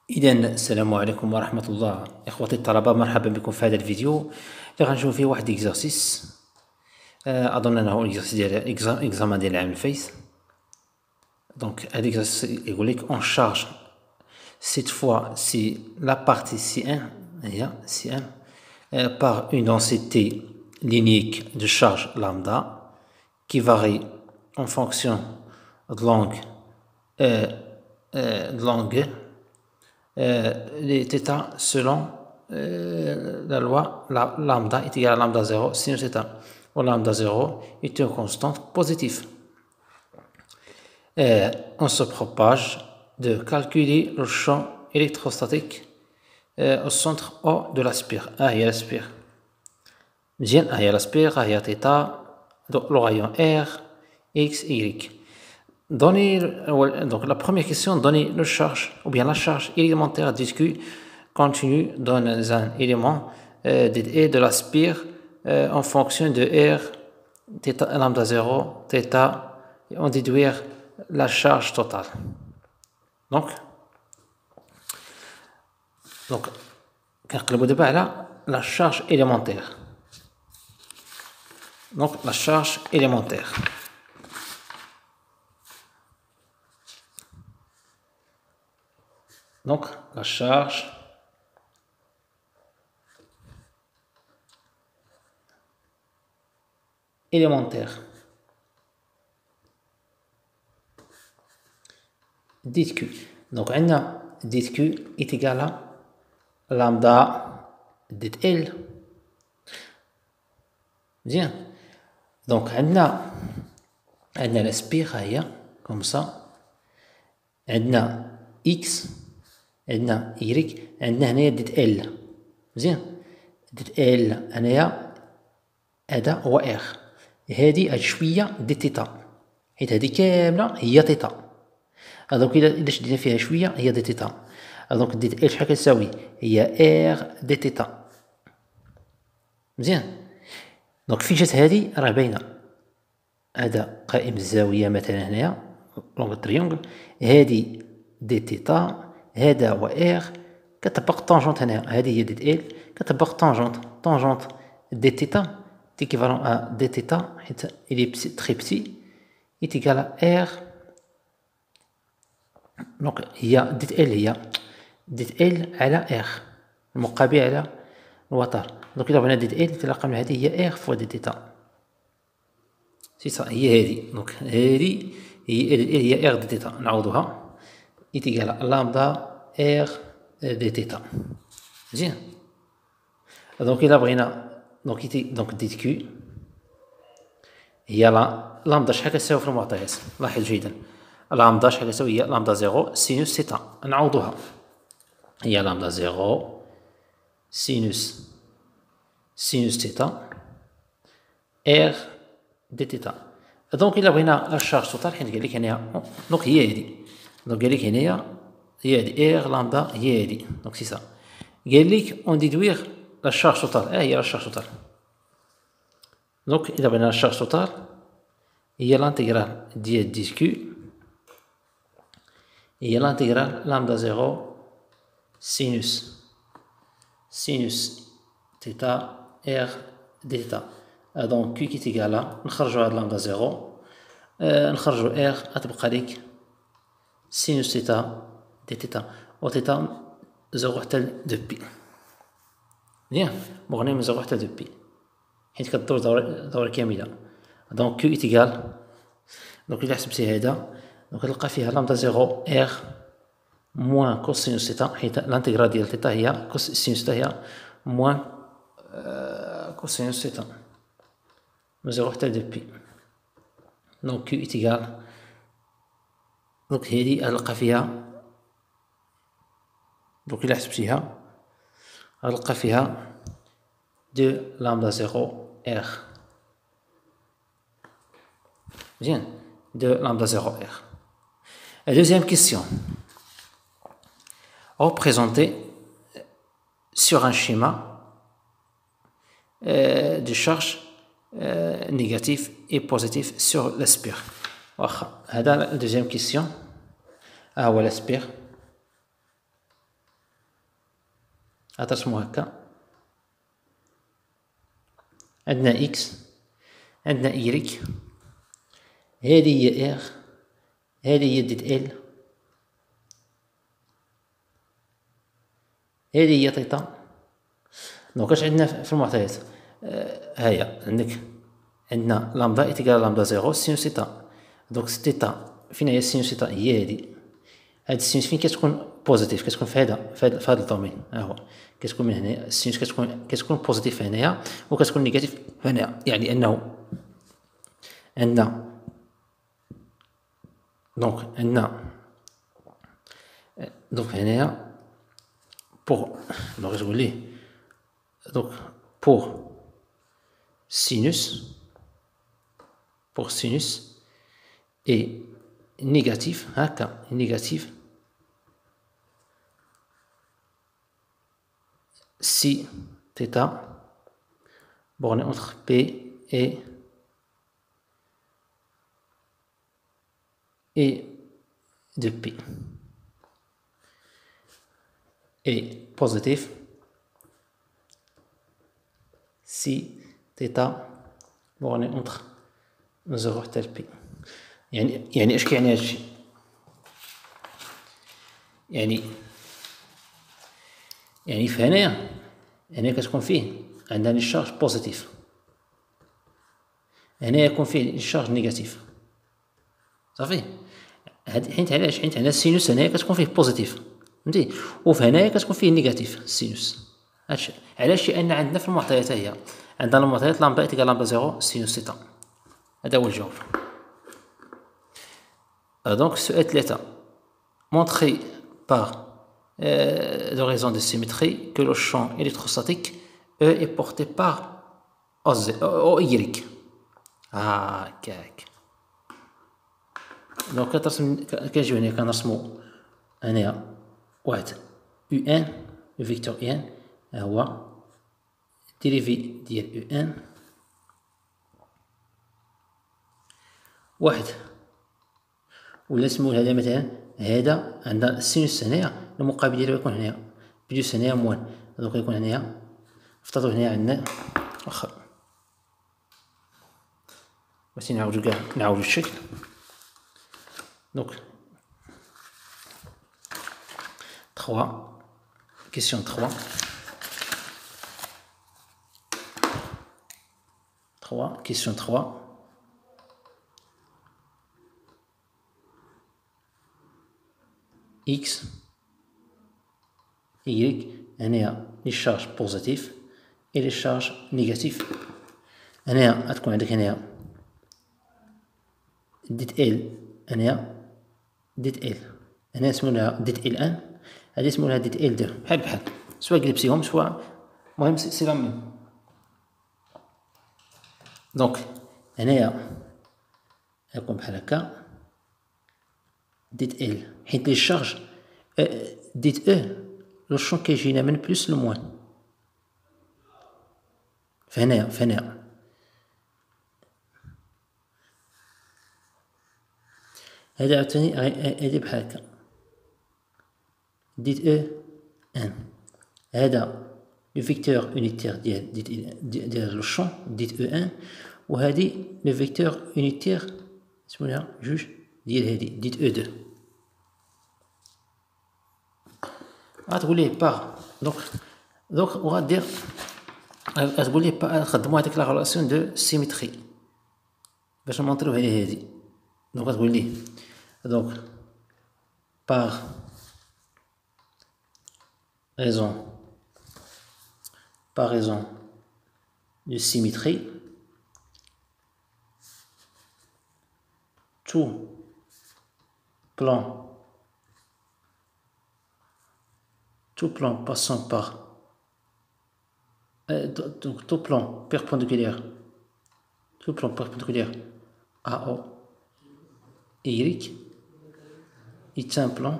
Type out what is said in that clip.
إذا السلام عليكم ورحمة الله إخوتي الطلبة، مرحبا بكم في هذا الفيديو اللي غنشوف فيه واحد إكزرسيس. أظن أنه إكزرسيس ديال إكزامان ديال العام الفايت. دونك هاد إكزرسيس يقول لك on charge cette fois si la partie C1 هي C1 par une densité linéique de charge lambda qui varie en fonction de longue les θ selon la loi lambda est égal à lambda 0 sinus θ, où lambda 0 est une constante positive. On se propage de calculer le champ électrostatique au centre O de la sphère. هي السبير مزيان، هي السبير، هي θ، le rayon R, X, Y. Donner, donc la première question, donner le charge, ou bien la charge élémentaire disque continue dans un élément de la sphère en fonction de R, θ, lambda 0, θ, et on déduire la charge totale. Donc كنقلبوا دابا على la charge élémentaire. Donc la charge élémentaire. Donc la charge élémentaire. Dit Q. Donc on a dit Q est égal à lambda dit L. Bien. Donc on a la spire comme ça. On a X. عندنا Y، عندنا هنايا ديت L. مزيان، ديت L هنايا هذا هو R، هاد شوية ديت θ، حيت هادي كاملة هي θ. دونك إلا شدينا فيها شوية هي ديت θ. دونك ديت L شحال كتساوي؟ هي R ديت θ. مزيان، دونك فين جات هادي راه باينة، هذا قائم الزاوية مثلا هنايا لونغ تريونغل، هادي ديت θ، هذا هو R، كتطبق طونجونت هنا، هذه هي ديت L، كتطبق طونجونت دي θ équivalent à دي θ حيت il est très petit est égal à R. دونك هي ديت L هي ديت L على R المقابل على الوتر. دونك إلا بغينا ديت L تلقى من هذه هي R فوا ديت θ. سي صا هي هذه. دونك هذه هي R ديت θ، نعوضوها est égal à lambda R dθ. مزيان، دونك إلا بغينا دونك ديت Q هي لامدا شحال كتساوي في المعطيات؟ لاحظ جيدا، لامدا شحال كتساوي؟ هي لامدا 0 سينوس θ، نعوضوها، هي لامدا 0 سينوس θ R dθ. دونك إلا بغينا لا شارج توتال، حيت قال لك هنايا دونك هي هادي، دونك قال لك هنايا هي هادي R لامدا هي هادي، دونك سي سا. قال لك اون ديدويغ لا شارج توتال، هي لا شارج توتال. دونك إلا بغينا لا شارج توتال هي لانتيغرال ديال ديت كيو، هي لانتيغرال لامدا 0 سينوس θ R dθ. دونك كيو كي تيغالا نخرجو هاد لامدا 0 نخرجو R، غتبقى ليك سينوس θ دي θ، و θ 0 حتى دو بي. مزيان، مغني من 0 حتى دو بي حيت كدور دورة كاملة. دونك كيو إتيغال، دونك إلا حسبتي هادا دونك تلقى فيها لامدا 0 R موان كوسينوس θ، حيت لانتيغرال ديال θ هي كوسينوس θ هي موان كوسينوس θ من 0 حتى دو بي. دونك كيو إتيغال، دونك هادي غنلقى فيها، دونك إلا حسبتيها غنلقى فيها دو لامدا 0 R. Bien, de lambda 0 R. La deuxième question. Représentez sur un schéma de charge négatif et positif sur la sphère. La deuxième question. Ah ouais, la sphère. غترسمو هكا. عندنا اكس، عندنا ايريك، هادي هي ار، هادي هي ديت ال، هادي هي تيتا. دونك اش عندنا في المعطيات؟ هاهي عندك، عندنا لامدا إتيكال لامدا زيرو سينوس تيتا. دونك تيتا فين هي السينوس تيتا؟ هي هاد السينوس فين كتكون بوزيتيف؟ كتكون في هذا الدومين. ها هو كتكون من هنا السينوس كتكون بوزيتيف هنايا وكتكون نيجاتيف هنايا. يعني انه عندنا دونك هنايا بوغ دونك تقول ليه دونك بوغ سينوس est négatif هكا négatif si θ borné entre P et de P est positif si θ borné entre 0 حتى ل P. يعني اش كيعني هادشي؟ يعني في هنايا كتكون فيه عندنا لي شارج بوزيتيف، هنايا يكون فيه لي شارج نيجاتيف. صافي. حيت علاش؟ حيت هنا السينوس هنايا كتكون فيه بوزيتيف، فهمتي، وفي هنايا كتكون فيه نيجاتيف السينوس. هادشي علاش؟ لان عندنا في المعطيات هي عندنا المعطيات لامدا إتيكال لامدا زيرو سينوس تيتا. هذا هو الجواب. Donc, السؤال 3. Montrer par de raison de symétrie que le champ électrostatique E est porté par OY. هاكاك. دونك كنجيو هنا كنرسمو هنايا واحد U1 فيكتور U1 ها هو ديريفي ديال U1 واحد، ولا نسمو هذا مثلا هذا عندنا السينوس هنايا المقابل ديالو يكون هنايا بلوس هنايا موان. دونك يكون هنايا افترضوا هنايا عندنا واخا باش نعاودو الشكل. دونك 3 كيسيون 3 كيسيون 3 X Y هنايا لي شارج بوزيتيف اي لي شارج نيجاتيف. هنايا غتكون عندك هنايا ديت ال، هنايا ديت ال، هنا سمولها ديت ال ان، هادي سمولها ديت ال دو، بحال سوا قلبتيهم سوا المهم سي لا ميم. دونك هنايا غيكون بحال هكا ديت ال، حيت لي شارج ديت او لو شون كيجينا من بلوس لموان. فهنايا هذا عاوتاني هادي بحال هكا ديت او ان، هذا لو فيكتور اونيتير ديال لو شون ديت او ان، وهادي لو فيكتور اونيتير سمولها جوج ديال هادي ديت او دو. غتقول ليه باغ دونك وغادير غتقول ليه نخدمو هاديك لا غولاسيون دو سيميتري باش نمونطريو عليه هادي. دونك غتقول ليه دونك باغ raison de symétrie tout plan passant par donc tout plan perpendiculaire à O Y est un plan